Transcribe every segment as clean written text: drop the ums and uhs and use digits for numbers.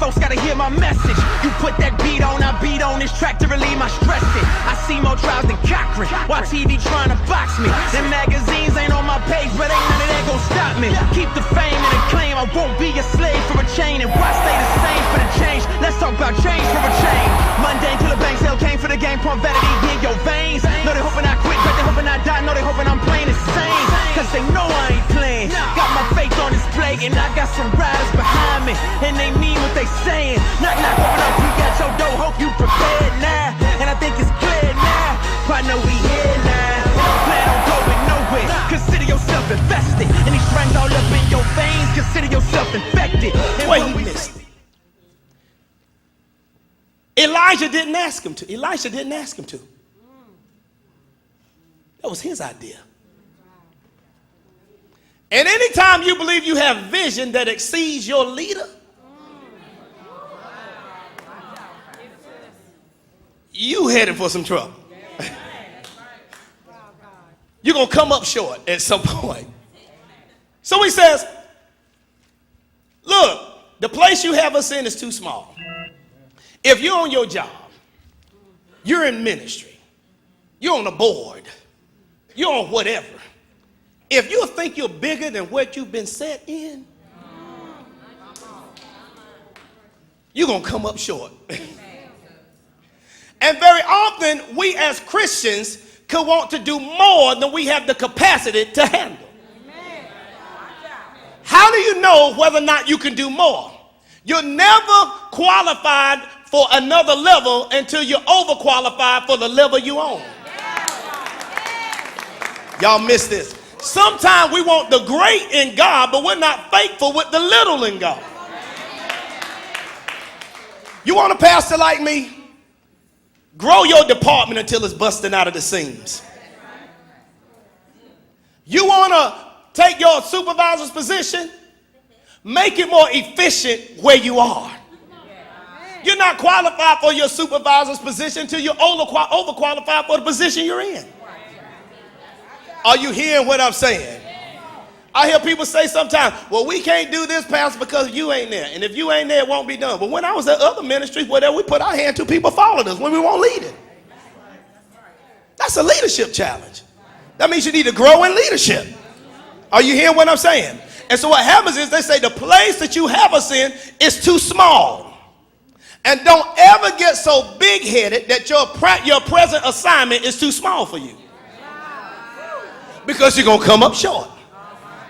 folks gotta hear my message. You put that beat on, I beat on this track to relieve my stress. I see more trials than Cochran, while TV trying to box me. Them magazines ain't on my page, but ain't none of that gon' stop me. Keep the fame and the claim, I won't be a slave for a chain. And why stay the same for the change? Let's talk about change for a change. Mundane till the bank sale came for the game, pump vanity in your veins. Know they hoping I quit, but they hoping I die. Know they hoping I'm playing insane, cause they know I ain't playing. Got my faith on display, and I got some riders behind me, and they mean what they saying. Knock, knock, open up, you got your dough, hope you prepared now. And I think it's clear now, partner, we here now. Plan on going nowhere, consider yourself invested. And these strings all up in your veins, consider yourself infected. Wait, he missed it. Elijah didn't ask him to. Elisha didn't ask him to. That was his idea. And anytime you believe you have vision that exceeds your leader, you headed for some trouble. You're going to come up short at some point. So he says, look, the place you have us in is too small. If you're on your job, you're in ministry, you're on a board, you're on whatever. If you think you're bigger than what you've been set in, you're going to come up short. And very often, we as Christians could want to do more than we have the capacity to handle. How do you know whether or not you can do more? You're never qualified for another level until you're overqualified for the level you own. Y'all miss this. Sometimes we want the great in God, but we're not faithful with the little in God. You want a pastor like me? Grow your department until it's busting out of the seams. You want to take your supervisor's position? Make it more efficient where you are. You're not qualified for your supervisor's position until you're overqualified for the position you're in. Are you hearing what I'm saying? I hear people say sometimes, well, we can't do this, pastor, because you ain't there. And if you ain't there, it won't be done. But when I was at other ministries, whatever we put our hand to, people followed us when we won't lead it. That's a leadership challenge. That means you need to grow in leadership. Are you hearing what I'm saying? And so what happens is they say the place that you have us in is too small. And don't ever get so big-headed that your present assignment is too small for you. Because you're going to come up short.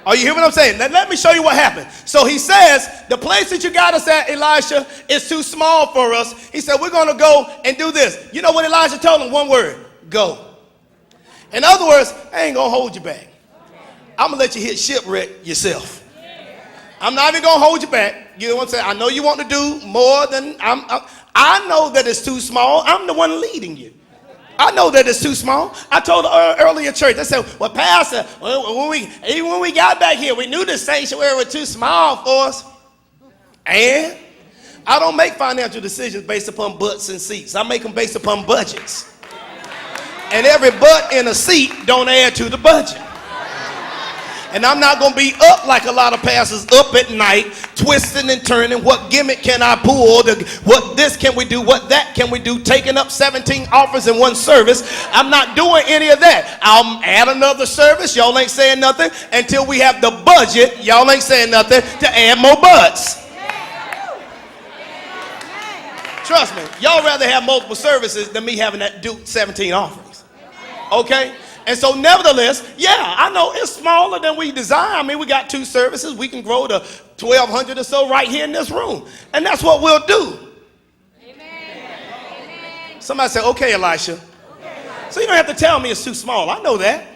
Are you hearing what I'm saying? Now, let me show you what happened. So he says, the place that you got us at, Elisha, is too small for us. He said, we're going to go and do this. You know what Elijah told him? One word, go. In other words, I ain't going to hold you back. I'm going to let you hit shipwreck yourself. I'm not even going to hold you back. You know what I'm saying? I know you want to do more than I know that it's too small. I'm the one leading you. I know that it's too small. I told the earlier church, I said, well, pastor, even when we got back here, we knew the sanctuary was too small for us. And I don't make financial decisions based upon butts and seats. I make them based upon budgets. And every butt in a seat don't add to the budget. And I'm not going to be up like a lot of pastors up at night, twisting and turning. What gimmick can I pull? What this can we do? What that can we do? Taking up 17 offers in one service. I'm not doing any of that. I'll add another service. Y'all ain't saying nothing until we have the budget. Y'all ain't saying nothing to add more butts. Trust me, y'all rather have multiple services than me having to do 17 offerings. Okay? And so nevertheless, yeah, I know it's smaller than we desire. I mean, we got 2 services. We can grow to 1,200 or so right here in this room. And that's what we'll do. Amen. Somebody say, okay, Elisha. Okay, Elisha. So you don't have to tell me it's too small. I know that.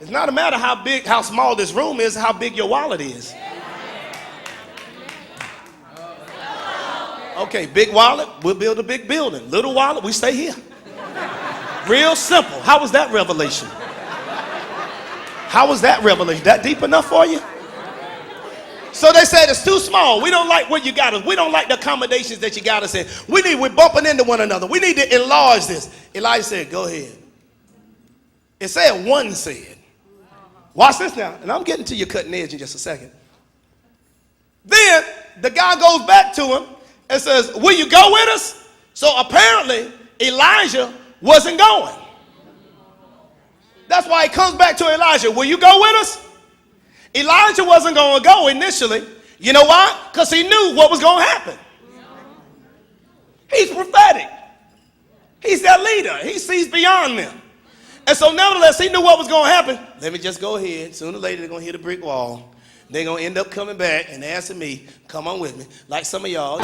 It's not a matter how small this room is, how big your wallet is. Okay, big wallet, we'll build a big building. Little wallet, we stay here. Real simple. How was that revelation? How was that revelation? That deep enough for you? So they said it's too small. We don't like what you got us. We don't like the accommodations that you got us in. We're bumping into one another. We need to enlarge this. Elijah said, go ahead. It said one said. Watch this now. And I'm getting to your cutting edge in just a second. Then the guy goes back to him and says, will you go with us? So apparently Elijah wasn't going. That's why he comes back to Elijah. Will you go with us? Elijah wasn't going to go initially. You know why? Because he knew what was going to happen. He's prophetic. He's their leader. He sees beyond them. And so nevertheless, he knew what was going to happen. Let me just go ahead. Sooner or later, they're going to hit a brick wall. They're going to end up coming back and asking me, come on with me, like some of y'all.